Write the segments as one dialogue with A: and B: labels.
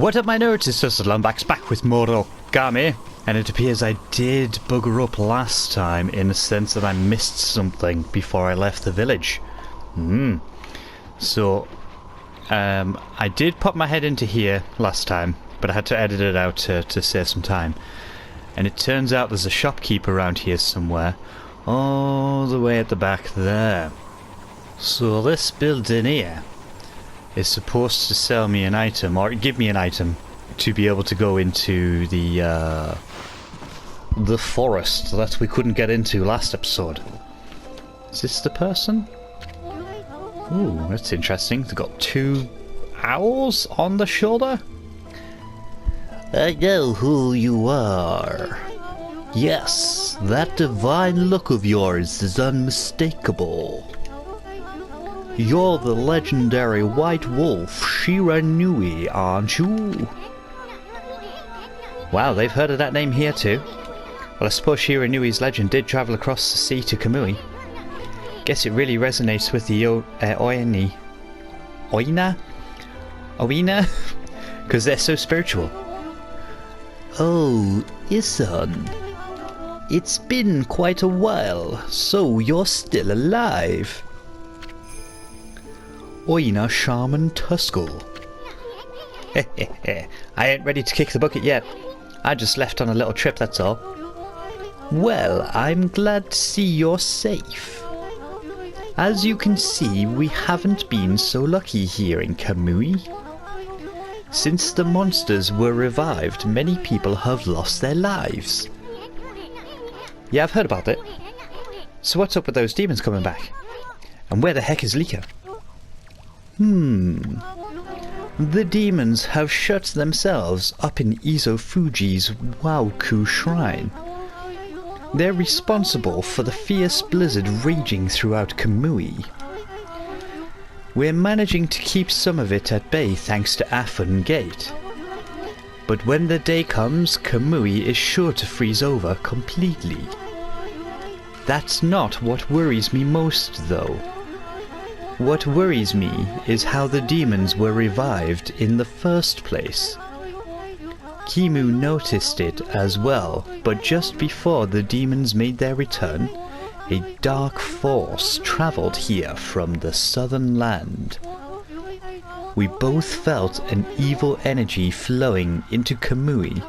A: What up, my nerds? It's just Lumbax back with more Okami, and it appears I did bugger up last time in the sense that I missed something before I left the village. So, I did pop my head into here last time, but I had to edit it out to save some time. And it turns out there's a shopkeeper around here somewhere, all the way at the back there. So this building here is supposed to sell me an item, or give me an item, to be able to go into the forest that we couldn't get into last episode. Is this the person? Ooh, that's interesting. They've got two owls on the shoulder. I know who you are. Yes, that divine look of yours is unmistakable. You're the legendary white wolf Shiranui, aren't you? Wow, they've heard of that name here too. Well, I suppose Shiranui's legend did travel across the sea to Kamui. Guess it really resonates with the Oina? Because they're so spiritual. Oh, Issun. It's been quite a while, so you're still alive. Oina Shaman Tuskull. I ain't ready to kick the bucket yet. I just left on a little trip, that's all. Well, I'm glad to see you're safe. As you can see, we haven't been so lucky here in Kamui. Since the monsters were revived, many people have lost their lives. Yeah, I've heard about it. So what's up with those demons coming back? And where the heck is Lika? The demons have shut themselves up in Izofuji's Waoku shrine. They're responsible for the fierce blizzard raging throughout Kamui. We're managing to keep some of it at bay thanks to Afon Gate. But when the day comes, Kamui is sure to freeze over completely. That's not what worries me most, though. What worries me is how the demons were revived in the first place. Kimu noticed it as well, but just before the demons made their return, a dark force travelled here from the southern land. We both felt an evil energy flowing into Kamui.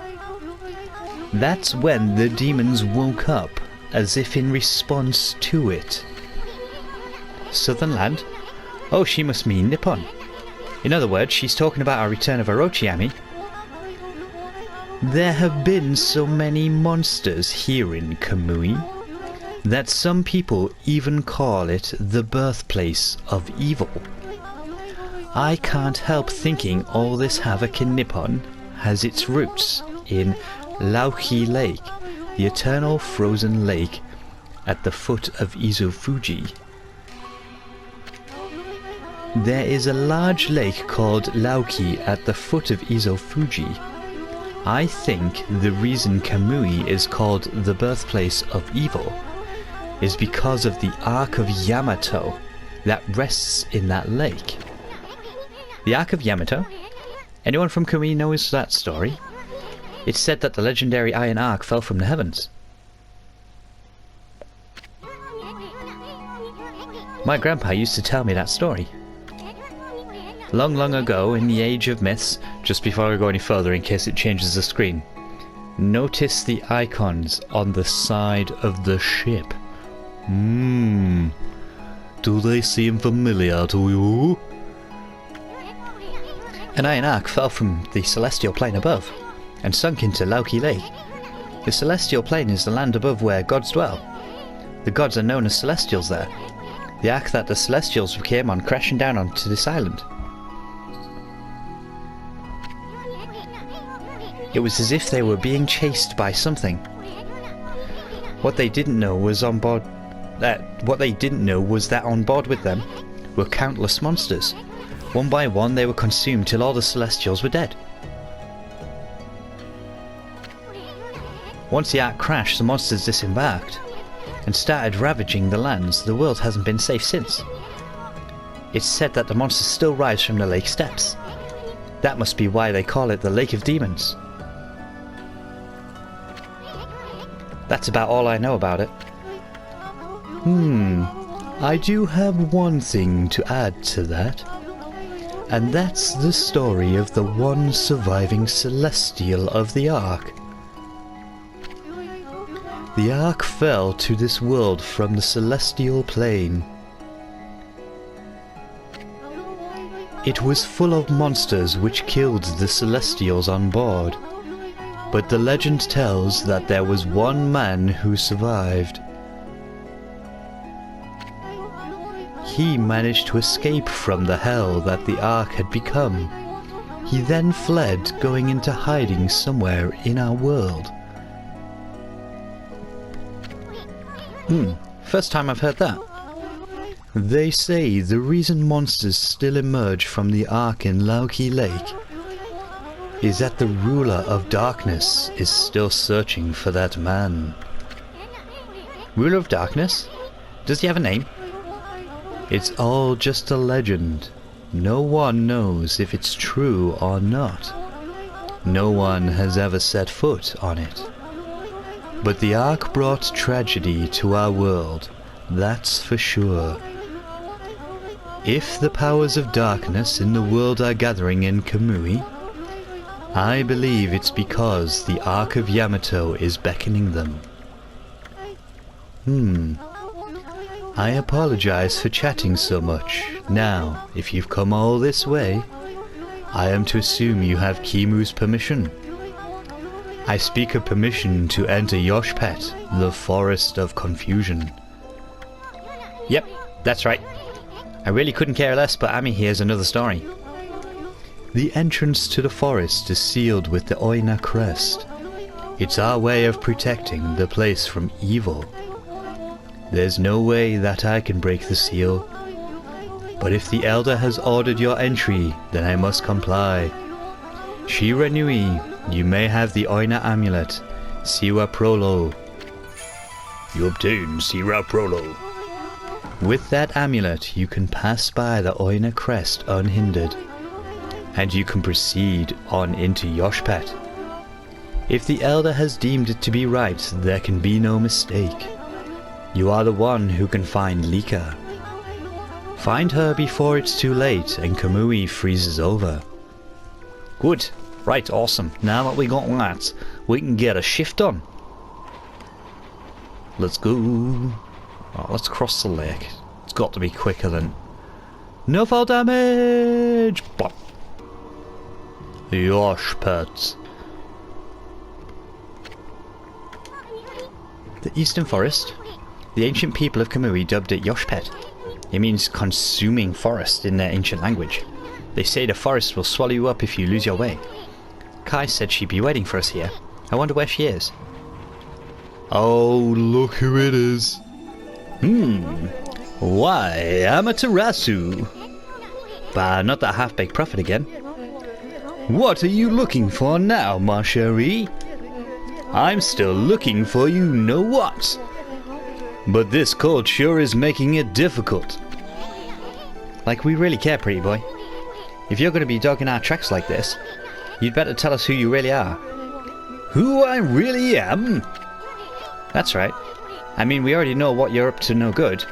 A: That's when the demons woke up, as if in response to it. Southern land? Oh, she must mean Nippon. In other words, she's talking about our return of Orochiami. There have been so many monsters here in Kamui that some people even call it the birthplace of evil. I can't help thinking all this havoc in Nippon has its roots in Laoki Lake, the eternal frozen lake at the foot of Izofuji. There is a large lake called Laoki at the foot of Izofuji. I think the reason Kamui is called the birthplace of evil is because of the Ark of Yamato that rests in that lake. The Ark of Yamato? Anyone from Kamui knows that story? It's said that the legendary Iron Ark fell from the heavens. My grandpa used to tell me that story. Long, long ago, in the age of myths, just before I go any further in case it changes the screen, notice the icons on the side of the ship. Do they seem familiar to you? An iron ark fell from the celestial plane above, and sunk into Laoki Lake. The celestial plane is the land above where gods dwell. The gods are known as celestials there. The ark that the celestials came on crashing down onto this island. It was as if they were being chased by something. What they didn't know was that on board with them were countless monsters. One by one they were consumed till all the celestials were dead. Once the ark crashed, the monsters disembarked and started ravaging the lands. The world hasn't been safe since. It's said that the monsters still rise from the lake steps. That must be why they call it the Lake of Demons. That's about all I know about it. I do have one thing to add to that. And that's the story of the one surviving Celestial of the Ark. The Ark fell to this world from the Celestial Plane. It was full of monsters which killed the Celestials on board. But the legend tells that there was one man who survived. He managed to escape from the hell that the Ark had become. He then fled, going into hiding somewhere in our world. First time I've heard that. They say the reason monsters still emerge from the Ark in Lauki Lake is that the ruler of darkness is still searching for that man. Ruler of darkness? Does he have a name? It's all just a legend. No one knows if it's true or not. No one has ever set foot on it. But the Ark brought tragedy to our world, that's for sure. If the powers of darkness in the world are gathering in Kamui, I believe it's because the Ark of Yamato is beckoning them. I apologize for chatting so much. Now, if you've come all this way, I am to assume you have Kimu's permission. I speak of permission to enter Yoshpet, the Forest of Confusion. Yep, that's right. I really couldn't care less, but Ami here's another story. The entrance to the forest is sealed with the Oina crest. It's our way of protecting the place from evil. There's no way that I can break the seal. But if the Elder has ordered your entry, then I must comply. Shira Nui, you may have the Oina amulet, Siwa Prolo. You obtain Siwa Prolo. With that amulet, you can pass by the Oina crest unhindered, and you can proceed on into Yoshpet. If the Elder has deemed it to be right, there can be no mistake. You are the one who can find Lika. Find her before it's too late and Kamui freezes over. Good. Right, awesome. Now that we got that, we can get a shift on. Let's go. Right, let's cross the lake. It's got to be quicker than... No fall damage! Bop. Yoshpet. The Eastern Forest. The ancient people of Kamui dubbed it Yoshpet. It means consuming forest in their ancient language. They say the forest will swallow you up if you lose your way. Kai said she'd be waiting for us here. I wonder where she is. Oh, look who it is. Why, Amaterasu. Bah, not that half-baked prophet again. What are you looking for now, ma chérie? I'm still looking for you know what. But this cold sure is making it difficult. Like we really care, pretty boy. If you're going to be dogging our tracks like this, you'd better tell us who you really are. Who I really am? That's right. I mean, we already know what you're up to no good.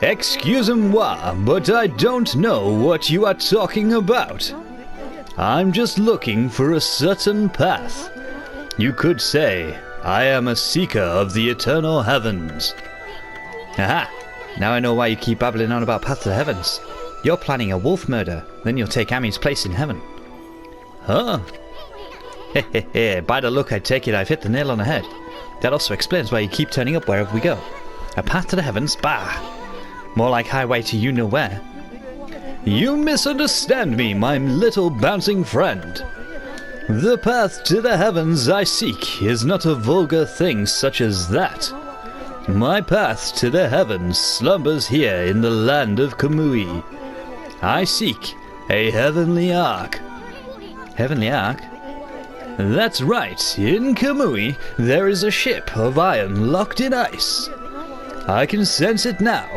A: Excusez-moi, but I don't know what you are talking about. I'm just looking for a certain path. You could say, I am a seeker of the eternal heavens. Aha! Now I know why you keep babbling on about Path to the Heavens. You're planning a wolf murder, then you'll take Ami's place in heaven. Huh? Hehehe, by the look I take it I've hit the nail on the head. That also explains why you keep turning up wherever we go. A path to the heavens? Bah! More like highway to you-know-where. You misunderstand me, my little bouncing friend. The path to the heavens I seek is not a vulgar thing such as that. My path to the heavens slumbers here in the land of Kamui. I seek a heavenly ark. Heavenly ark? That's right, in Kamui there is a ship of iron locked in ice. I can sense it now.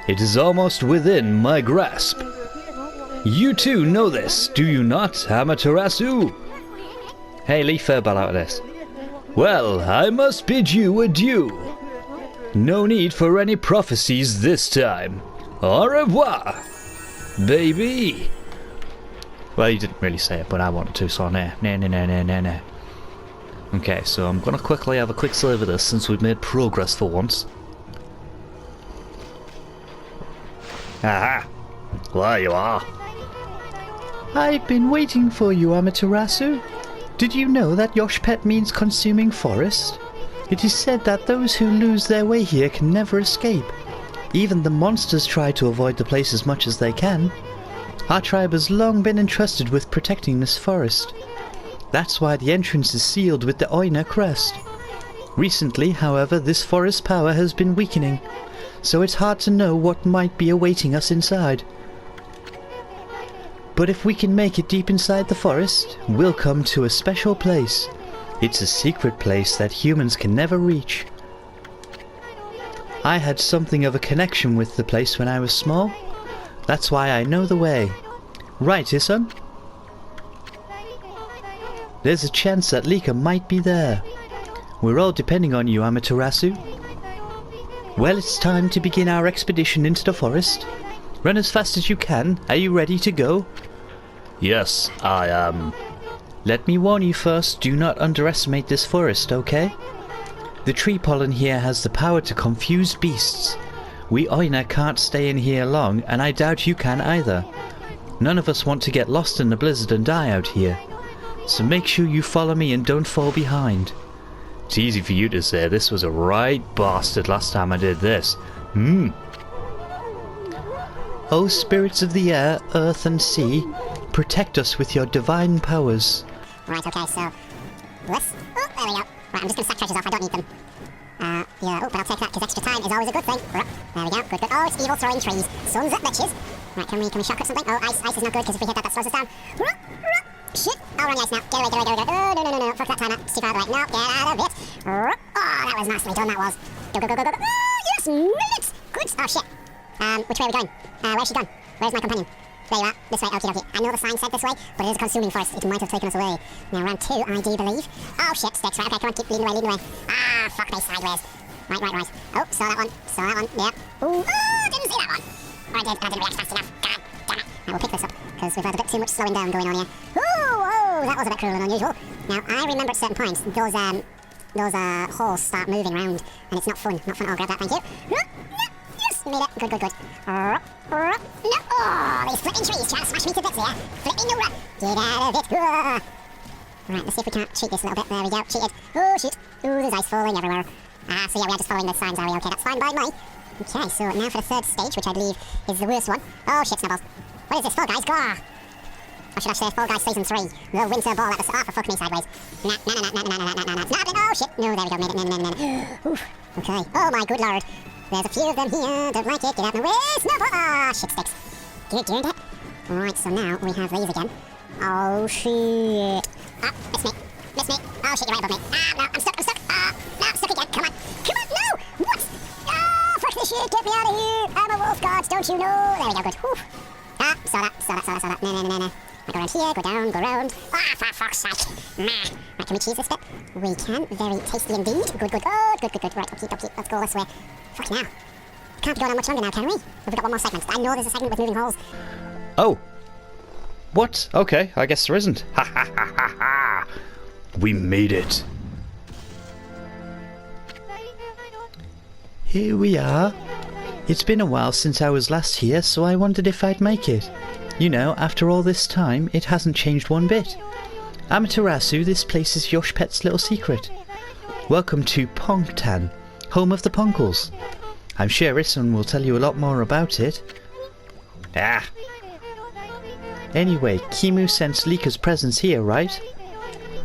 A: It is almost within my grasp. You too know this, do you not, Amaterasu? Hey, leave Furball out of this. Well, I must bid you adieu. No need for any prophecies this time. Au revoir, baby. Well, you didn't really say it, but I wanted to, so nah. Okay, so I'm gonna quickly have a quick save of this since we've made progress for once. Aha! There you are.
B: I've been waiting for you, Amaterasu. Did you know that Yoshpet means consuming forest? It is said that those who lose their way here can never escape. Even the monsters try to avoid the place as much as they can. Our tribe has long been entrusted with protecting this forest. That's why the entrance is sealed with the Oina crest. Recently, however, this forest power has been weakening, so it's hard to know what might be awaiting us inside. But if we can make it deep inside the forest, we'll come to a special place. It's a secret place that humans can never reach. I had something of a connection with the place when I was small. That's why I know the way. Right, Issun? There's a chance that Lika might be there. We're all depending on you, Amaterasu. Well, it's time to begin our expedition into the forest. Run as fast as you can. Are you ready to go?
A: Yes, I am.
B: Let me warn you first, do not underestimate this forest, okay? The tree pollen here has the power to confuse beasts. We Oina can't stay in here long, and I doubt you can either. None of us want to get lost in the blizzard and die out here. So make sure you follow me and don't fall behind.
A: It's easy for you to say. This was a right bastard last time I did this.
B: O spirits of the air, earth and sea, protect us with your divine powers.
C: Right, okay, so... This. Oh, there we go. Right, I'm just going to sack treasures off, I don't need them. Yeah, oh, but I'll take that, because extra time is always a good thing. Right, there we go, good. Oh, it's evil throwing trees. Sons of bitches. Right, can we shotgun something? Oh, ice is not good, because if we hit that, that slows us down. Shit! Oh, we're on the ice now. Get away. Oh, no. Fuck that timer. It's too far away. No, get out of it. Oh, that was nicely done, that was. Go. Oh, yes, minutes! Good. Oh, shit. Which way are we going? Where's she gone? Where's my companion? There you are. This way. Okay. I know the sign said this way, but it is a consuming forest. It might have taken us away. Now, round 2, I do believe. Oh, shit, sticks. Right, okay, come on, keep leading away. Ah, fuck me, sideways. Right. Oh, saw that one. Yep. Ooh, didn't see that one. Or I did, and I didn't react fast enough. God damn it. Right, we'll pick this up, because we've had a bit too much slowing down going on here. Oh, that was a bit cruel and unusual. Now, I remember at certain points, those holes start moving around, and it's not fun. I'll grab that, thank you. Yes, made it. Good. No, oh, these flipping trees trying to smash me to bits here. Flipping no run. Get out of it. Right, let's see if we can't cheat this a little bit. There we go, cheated. Oh, shoot. Ooh, there's ice falling everywhere. So yeah, we are just following the signs, are we? Okay, that's fine by me. Okay, so now for the third stage, which I believe is the worst one. Oh, shit, snowballs. What is this, Fall Guys? Gah! Or should I say Fall Guys Season 3? The winter ball at the start. For fuck me, sideways. Nah. Oh, shit. No, there we go, made it. No. Oof. Okay. Oh, my good lord. There's a few of them here. Don't like it. Get out of my way. Snowball. Ah, shit sticks. Good. Right, so now we have these again. Oh, shit. Ah, miss me. Oh, shit, you're right above me. Ah, no, I'm stuck. Ah, no, I'm stuck again. Come on, no! What? Ah, fuck this shit. Get me out of here. I'm a wolf god, don't you know? There we go, good. Whew. Ah, saw that. No. I go around here, go down, go round. Ah, for fuck's sake. Nah. Right, can we cheese this bit? We can. Very tasty indeed. Good. Good. Right, okay. Let's go this way. Fuck now. Can't go on much longer now, can we? We've got one more segment. I know there's a segment with moving holes.
A: Oh. What? Okay, I guess there isn't. Ha. We made it.
B: Here we are. It's been a while since I was last here, so I wondered if I'd make it. You know, after all this time, it hasn't changed one bit. Amaterasu, this place is Yoshpet's little secret. Welcome to Ponc'tan, home of the Poncles. I'm sure Issun will tell you a lot more about it.
A: Ah.
B: Anyway, Kimu sensed Lika's presence here, right?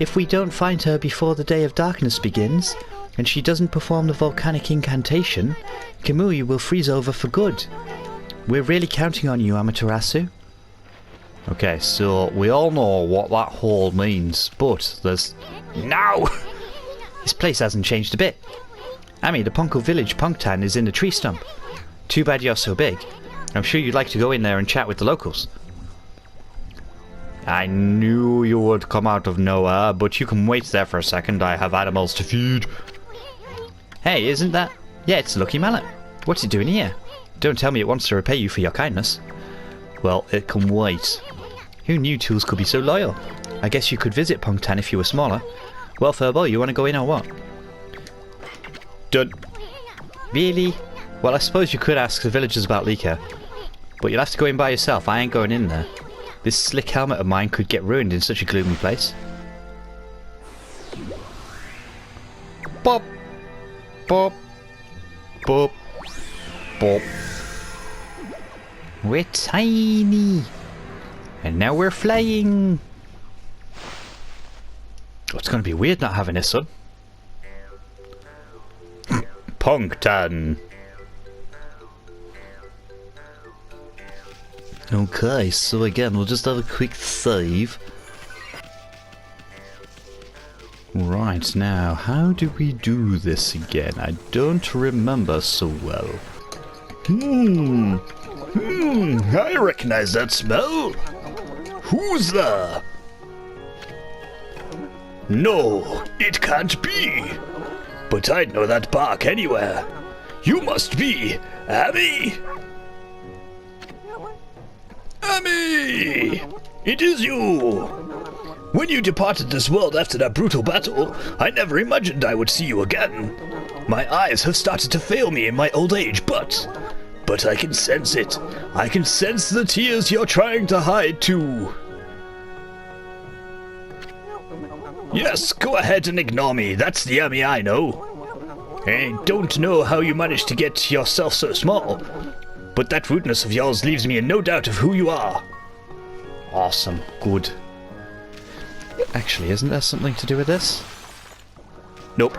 B: If we don't find her before the Day of Darkness begins, and she doesn't perform the volcanic incantation, Kamui will freeze over for good. We're really counting on you, Amaterasu.
A: Okay, so we all know what that hole means, but there's... No!
B: This place hasn't changed a bit. Ami, the Poncle village Ponc'tan is in the tree stump. Too bad you're so big. I'm sure you'd like to go in there and chat with the locals.
A: I knew you would come out of nowhere, but you can wait there for a second. I have animals to feed. Hey, isn't that... Yeah, it's Lucky Mallet. What's it doing here? Don't tell me it wants to repay you for your kindness. Well, it can wait. Who knew tools could be so loyal? I guess you could visit Ponc'tan if you were smaller. Well, Furbo, you want to go in or what? Done. Really? Well, I suppose you could ask the villagers about Lika. But you'll have to go in by yourself. I ain't going in there. This slick helmet of mine could get ruined in such a gloomy place. Bop! Bop! Bop! Bop! We're tiny! And now we're flying! Oh, it's gonna be weird not having a son. Ponc'tan! Okay, so again, we'll just have a quick save. Right, now, how do we do this again? I don't remember so well. I recognize that smell. Who's there? No, it can't be. But I'd know that bark anywhere. You must be Abby. Abby! It is you! When you departed this world after that brutal battle, I never imagined I would see you again. My eyes have started to fail me in my old age, but I can sense it. I can sense the tears you're trying to hide too. Yes, go ahead and ignore me. That's the Emmy I know. I don't know how you managed to get yourself so small, but that rudeness of yours leaves me in no doubt of who you are. Awesome. Good. Actually, isn't there something to do with this? Nope.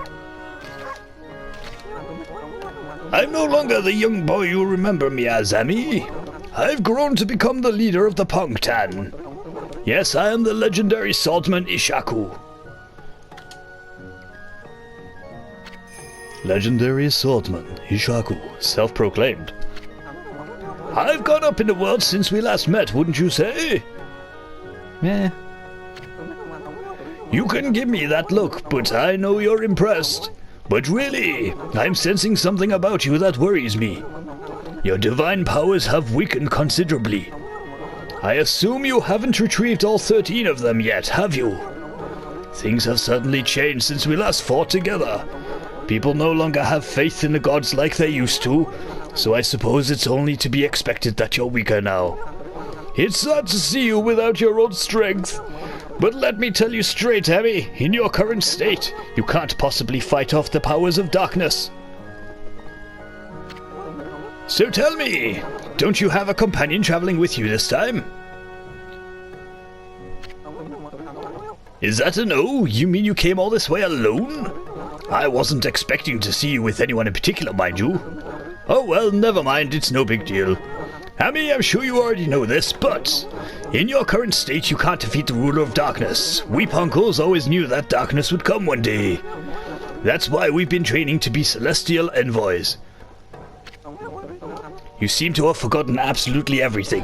A: I'm no longer the young boy you remember me as, Emmy. I've grown to become the leader of the Ponc'tan. Yes, I am the legendary swordsman Ishaku. Legendary swordsman Ishaku, self-proclaimed. I've gone up in the world since we last met, wouldn't you say? Yeah. You can give me that look, but I know you're impressed. But really, I'm sensing something about you that worries me. Your divine powers have weakened considerably. I assume you haven't retrieved all 13 of them yet, have you? Things have certainly changed since we last fought together. People no longer have faith in the gods like they used to, so I suppose it's only to be expected that you're weaker now. It's sad to see you without your old strength. But let me tell you straight, Abby, in your current state, you can't possibly fight off the powers of darkness. So tell me, don't you have a companion traveling with you this time? Is that a no? You mean you came all this way alone? I wasn't expecting to see you with anyone in particular, mind you. Oh well, never mind, it's no big deal. Abby, I'm sure you already know this, but in your current state you can't defeat the ruler of darkness. We Poncles always knew that darkness would come one day. That's why we've been training to be celestial envoys. You seem to have forgotten absolutely everything.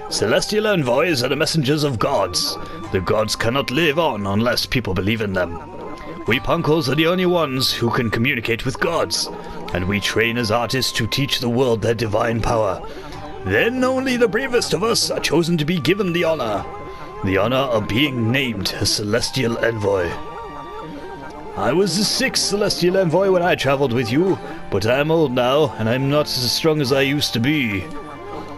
A: Celestial envoys are the messengers of gods. The gods cannot live on unless people believe in them. We Poncles are the only ones who can communicate with gods, and we train as artists to teach the world their divine power. Then only the bravest of us are chosen to be given the honor of being named a celestial envoy. I was the 6th celestial envoy when I traveled with you, but I'm old now, and I'm not as strong as I used to be.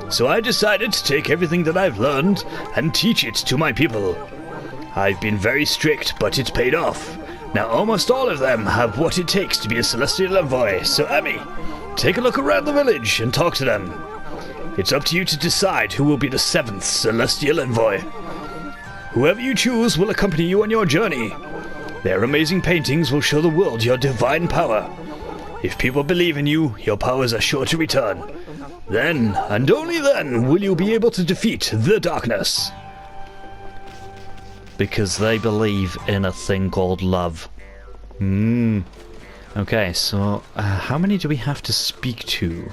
A: So I decided to take everything that I've learned and teach it to my people. I've been very strict, but it's paid off. Now almost all of them have what it takes to be a celestial envoy, so Emmy, take a look around the village and talk to them. It's up to you to decide who will be the 7th celestial envoy. Whoever you choose will accompany you on your journey. Their amazing paintings will show the world your divine power. If people believe in you, your powers are sure to return. Then, and only then, will you be able to defeat the darkness. Because they believe in a thing called love. Okay, so how many do we have to speak to?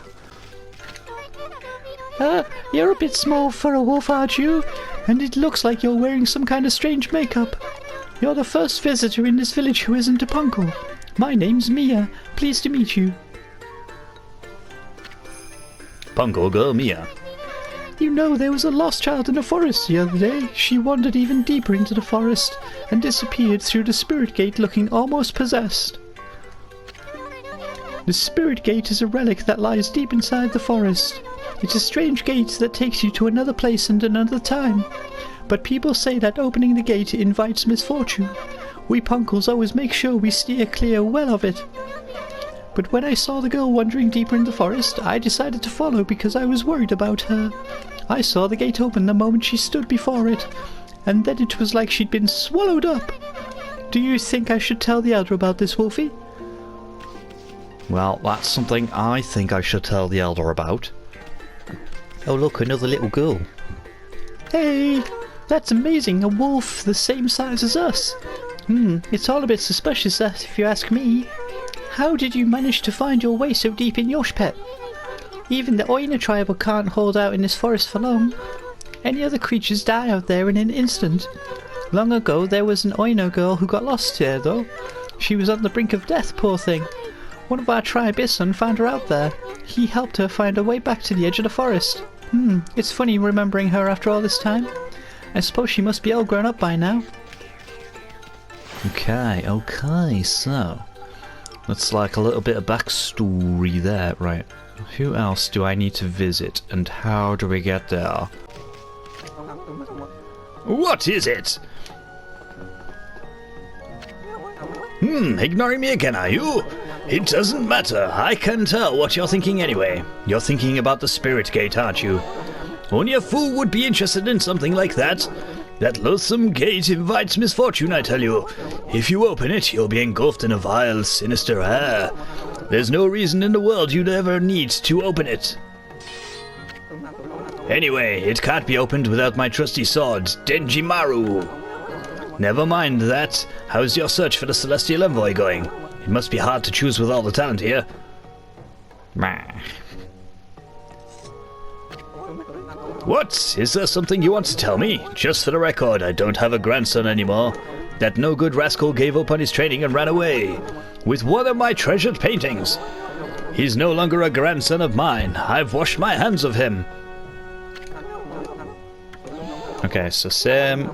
B: You're a bit small for a wolf, aren't you? And it looks like you're wearing some kind of strange makeup. You're the first visitor in this village who isn't a poncle. My name's Mia. Pleased to meet you.
A: Poncle girl Mia.
B: You know, there was a lost child in the forest the other day. She wandered even deeper into the forest and disappeared through the spirit gate looking almost possessed. The spirit gate is a relic that lies deep inside the forest. It's a strange gate that takes you to another place and another time. But people say that opening the gate invites misfortune. We Poncles always make sure we steer clear well of it. But when I saw the girl wandering deeper in the forest, I decided to follow because I was worried about her. I saw the gate open the moment she stood before it, and then it was like she'd been swallowed up. Do you think I should tell the elder about this, Wolfie?
A: Well, that's something I think I should tell the elder about.
B: Oh look, another little girl. Hey, that's amazing, a wolf the same size as us. It's all a bit suspicious that, if you ask me. How did you manage to find your way so deep in Yoshpet? Even the Oina tribe can't hold out in this forest for long. Any other creatures die out there in an instant. Long ago there was an Oina girl who got lost here though. She was on the brink of death, poor thing. One of our tribe, Issun, found her out there. He helped her find her way back to the edge of the forest. It's funny remembering her after all this time. I suppose she must be all grown up by now.
A: Okay, so that's like a little bit of backstory there, right? Who else do I need to visit, and how do we get there? What is it? Ignoring me again, are you? It doesn't matter, I can tell what you're thinking anyway. You're thinking about the spirit gate, aren't you? Only a fool would be interested in something like that. That loathsome gate invites misfortune, I tell you. If you open it, you'll be engulfed in a vile, sinister air. There's no reason in the world you'd ever need to open it. Anyway, it can't be opened without my trusty sword, Denjimaru. Never mind that. How's your search for the Celestial Envoy going? It must be hard to choose with all the talent here. What? Is there something you want to tell me? Just for the record, I don't have a grandson anymore. That no-good rascal gave up on his training and ran away with one of my treasured paintings. He's no longer a grandson of mine. I've washed my hands of him. Okay, so Sam.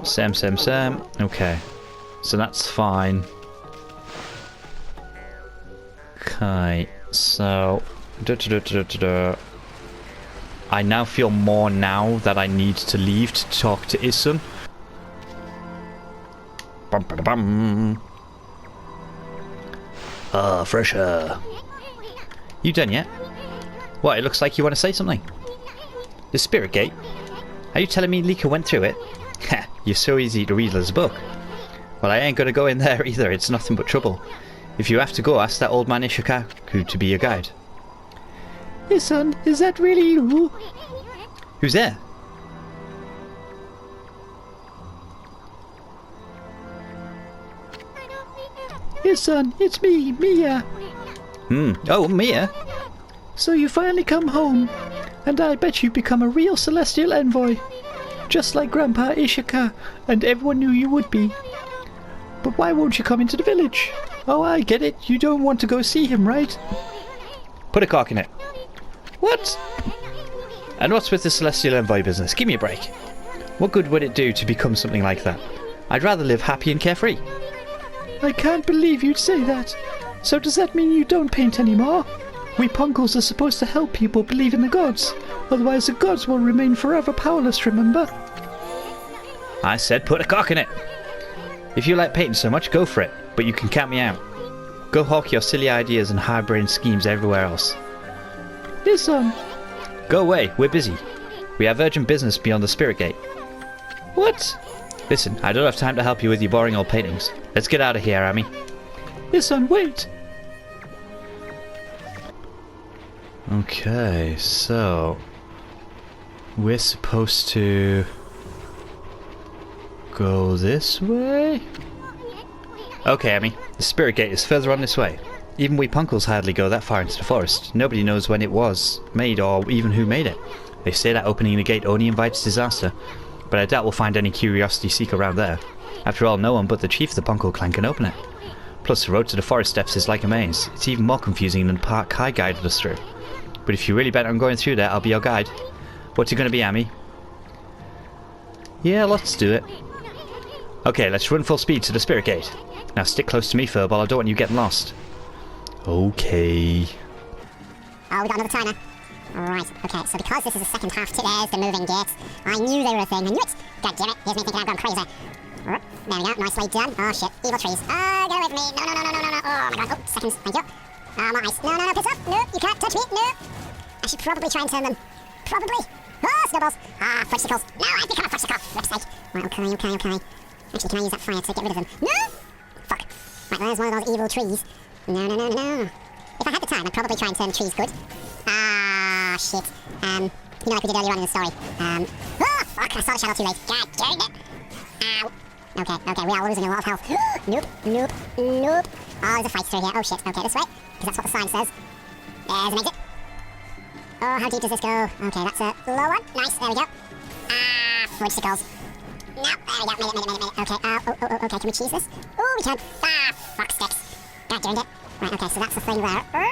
A: Okay, so that's fine. Okay, so I now feel more now that I need to leave to talk to Issun. Fresh air. You done yet? What, it looks like you want to say something. The spirit gate? Are you telling me Lika went through it? Ha, you're so easy to read as a book. Well, I ain't gonna go in there either, it's nothing but trouble. If you have to go, ask that old man Ishikaku to be your guide.
B: Issun, is that really you?
A: Who's there?
B: Issun, it's me, Mia.
A: Oh, Mia.
B: So you finally come home, and I bet you've become a real celestial envoy. Just like Grandpa Ishika, and everyone knew you would be. But why won't you come into the village? Oh, I get it, you don't want to go see him, right?
A: Put a cork in it.
B: What?
A: And what's with the Celestial Envoy business? Give me a break. What good would it do to become something like that? I'd rather live happy and carefree.
B: I can't believe you'd say that. So does that mean you don't paint anymore? We Poncles are supposed to help people believe in the gods. Otherwise the gods will remain forever powerless, remember?
A: I said put a cork in it. If you like painting so much, go for it. But you can count me out. Go hawk your silly ideas and hard-brained schemes everywhere else.
B: Listen.
A: Go away, we're busy. We have urgent business beyond the spirit gate.
B: What?
A: Listen, I don't have time to help you with your boring old paintings. Let's get out of here, Ami.
B: Listen, wait.
A: Okay, so we're supposed to go this way? Okay, Ami. The spirit gate is further on this way. Even we Poncles hardly go that far into the forest. Nobody knows when it was made or even who made it. They say that opening the gate only invites disaster. but I doubt we'll find any curiosity seeker around there. After all, no one but the chief of the Poncle clan can open it. Plus, the road to the forest steps is like a maze. It's even more confusing than the part Kai guided us through. But if you're really bent on going through there, I'll be your guide. What's it going to be, Amy? Yeah, let's do it. Okay, let's run full speed to the spirit gate. Now stick close to me, Furball. I don't want you getting lost. Okay.
C: Oh, we got another timer. Right, okay, so because this is the second half to there's the moving gates, I knew they were a thing. I knew it! God damn it, here's me thinking I've gone crazy. There we go, nicely done. Oh shit, evil trees. Oh, get away from me. No, no, no, no, no, no. Oh my god, oh, seconds, thank you. Oh, my eyes. No, no, no, piss off. No, you can't touch me. No. I should probably try and turn them. Probably. Oh, snowballs. Ah, fudgesicles. No, I've become a fudgesicle. Flip's sake. Right, okay. Actually, can I use that fire to get rid of them? No! Fuck. Right, there's one of those evil trees. No. If I had the time, I'd probably try and turn the trees good. Ah, shit. You know, like we did earlier on in the story. Oh, fuck, I saw the shadow too late. God damn it. Ow. Okay, we are losing a lot of health. Nope. Oh, there's a fight through here. Oh shit, okay, this way. Because that's what the sign says. There's an exit. Oh, how deep does this go? Okay, that's a low one. Nice, there we go. Ah, fudgesicles. No, there we go, made it. Okay, okay, can we cheese this? Oh, we can. Ah, fuck sticks. God darn it. Right, okay, so that's the thing there. No.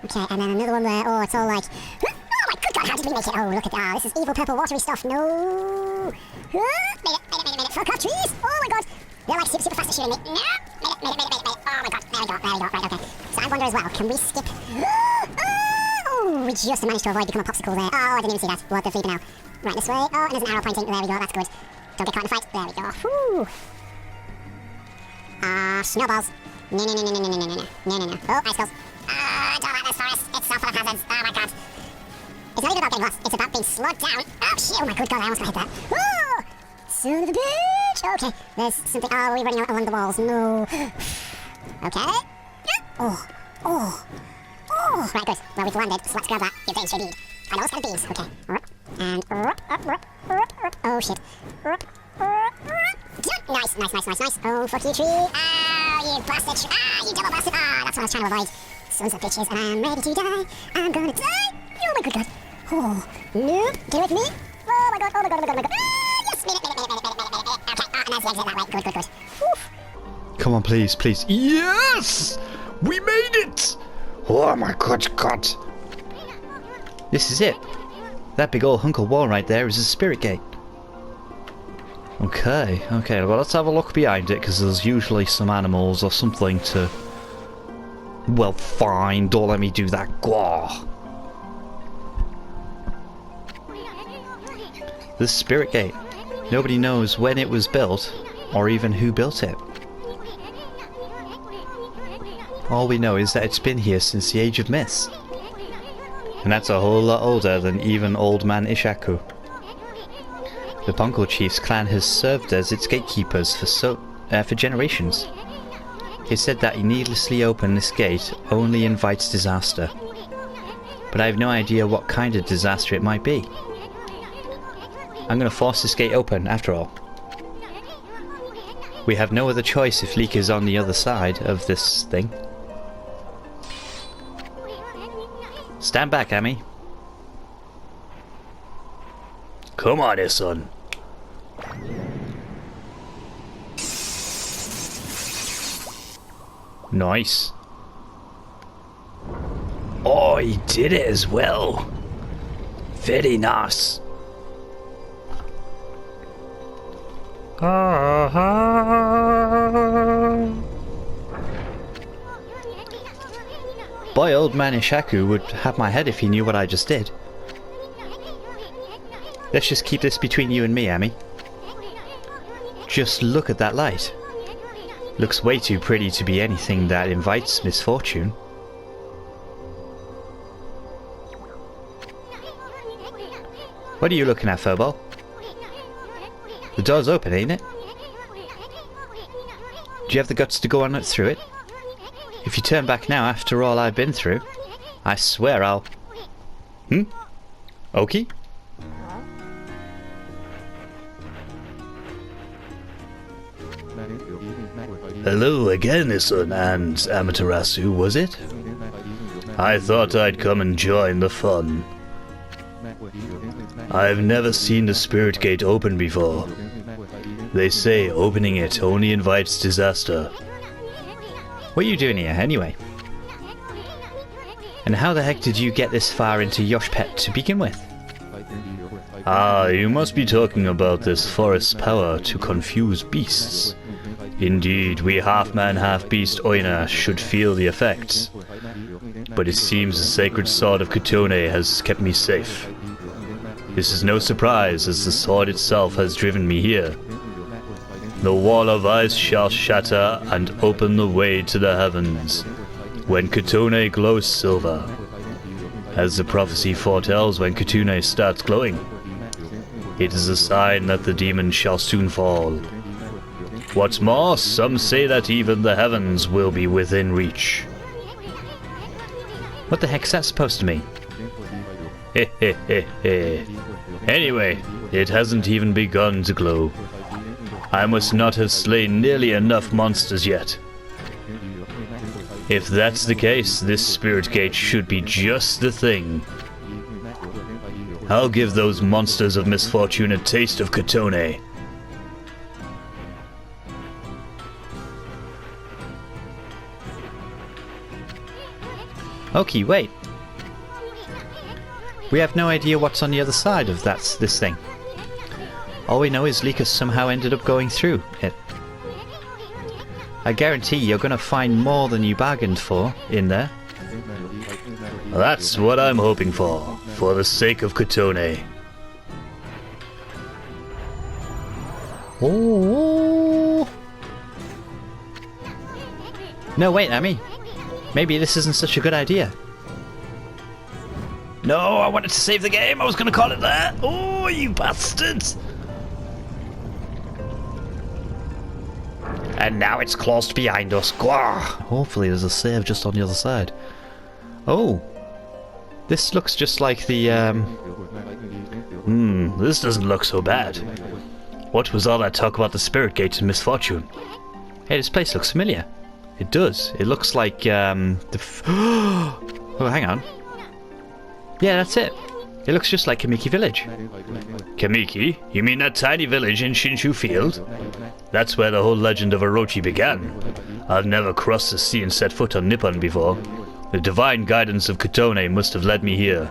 C: Okay, and then another one there. Oh, it's all like... Oh my good god, how did we make it? Oh, look at that. This is evil purple watery stuff. No. Made it. Fuck off, trees. Oh my god. They're like super fast at shooting me. No. Made it. Oh my god, there we go. Right, okay. So I wonder as well, can we skip... Oh, we just managed to avoid becoming a popsicle there. Oh, I didn't even see that. What the bleep now. Right, this way. Oh, and there's an arrow pointing. There we go, that's good. Don't get caught in the fight. There we go. Whew. Snowballs. No. Oh, icicles. Don't like this forest. It's so full of hazards. Oh my god. It's not even about getting lost. It's about being slowed down. Oh shit. Oh my good god, I almost got hit that. Oh! Son of a bitch. Okay. There's something. Oh, we're running out along the walls. No. Okay. Oh. Right, good. Well, we've landed, so let's grab that. Your danger bead. I know it's got beads. Okay. And oh shit. Nice. Oh, fuck you, tree. Oh, you bastard. You double bastard. That's what I was trying to avoid. Sons of bitches, and I'm ready to die. I'm gonna die. Oh my good god. Oh, no. Get away from me. Oh my god. Yes. Made it. Okay. And there's the exit that way. Good. Oof.
A: Come on, please. Yes! We made it! Oh my god. This is it. That big old hunk of wall right there is a spirit gate. Okay, well let's have a look behind it, because there's usually some animals or something to... Well, fine, don't let me do that. Gwah. This spirit gate. Nobody knows when it was built, or even who built it. All we know is that it's been here since the Age of Myths. And that's a whole lot older than even Old Man Ishaku. The Poncle Chief's clan has served as its gatekeepers for generations. It's said that you needlessly open this gate only invites disaster. But I have no idea what kind of disaster it might be. I'm going to force this gate open, after all. We have no other choice if Leek is on the other side of this thing. Stand back, Amy. Come on, Issun. Nice. Oh, he did it as well. Very nice. Boy, Old Man Ishaku would have my head if he knew what I just did. Let's just keep this between you and me, Amy. Just look at that light. Looks way too pretty to be anything that invites misfortune. What are you looking at, Furball? The door's open, ain't it? Do you have the guts to go on through it? If you turn back now after all I've been through, I swear I'll... Oki? Hello again, Issun and Amaterasu, was it? I thought I'd come and join the fun. I've never seen the spirit gate open before. They say opening it only invites disaster.
B: What are you doing here, anyway? And how the heck did you get this far into Yoshpet to begin with?
A: Ah, you must be talking about this forest's power to confuse beasts. Indeed, we half-man, half-beast Oina should feel the effects. But it seems the sacred sword of Kotone has kept me safe. This is no surprise, as the sword itself has driven me here. The wall of ice shall shatter and open the way to the heavens, when Kotone glows silver. As the prophecy foretells, when Kotone starts glowing, it is a sign that the demon shall soon fall. What's more, some say that even the heavens will be within reach.
B: What the heck's that supposed to mean?
A: Anyway, it hasn't even begun to glow. I must not have slain nearly enough monsters yet. If that's the case, this spirit gate should be just the thing. I'll give those monsters of misfortune a taste of Kotone.
B: Okay, wait. We have no idea what's on the other side of this thing. All we know is Likas somehow ended up going through it. I guarantee you're gonna find more than you bargained for in there.
A: That's what I'm hoping for the sake of Kotone.
B: Oh! No, wait, Amy. Maybe this isn't such a good idea.
A: No, I wanted to save the game. I was going to call it that. Oh, you bastards.
B: And now it's closed behind us. Gwah! Hopefully there's a save just on the other side. Oh. This looks just like the,
A: This doesn't look so bad. What was all that talk about the spirit gate and misfortune?
B: Hey, this place looks familiar. It does. It looks like, oh, hang on. Yeah, that's it. It looks just like Kamiki Village.
A: Kamiki? You mean that tiny village in Shinshu Field? That's where the whole legend of Orochi began. I've never crossed the sea and set foot on Nippon before. The divine guidance of Kotone must have led me here.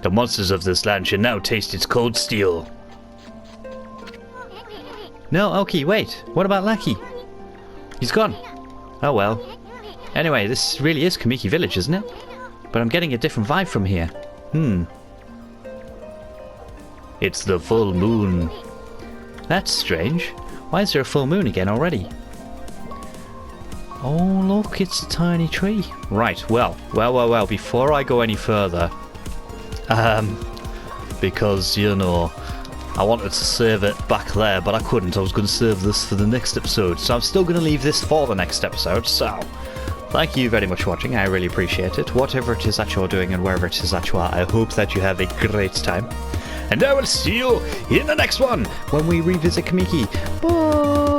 A: The monsters of this land should now taste its cold steel.
B: No, okay, wait. What about Lucky? He's gone. Oh well. Anyway, this really is Kamiki Village, isn't it? But I'm getting a different vibe from here.
A: It's the full moon.
B: That's strange. Why is there a full moon again already? Oh, look, it's a tiny tree. Right, well, before I go any further,
A: because, you know, I wanted to save it back there, but I couldn't. I was going to save this for the next episode, so I'm still going to leave this for the next episode, so thank you very much for watching. I really appreciate it. Whatever it is that you're doing and wherever it is that you are, I hope that you have a great time. And I will see you in the next one when we revisit Kamiki. Bye!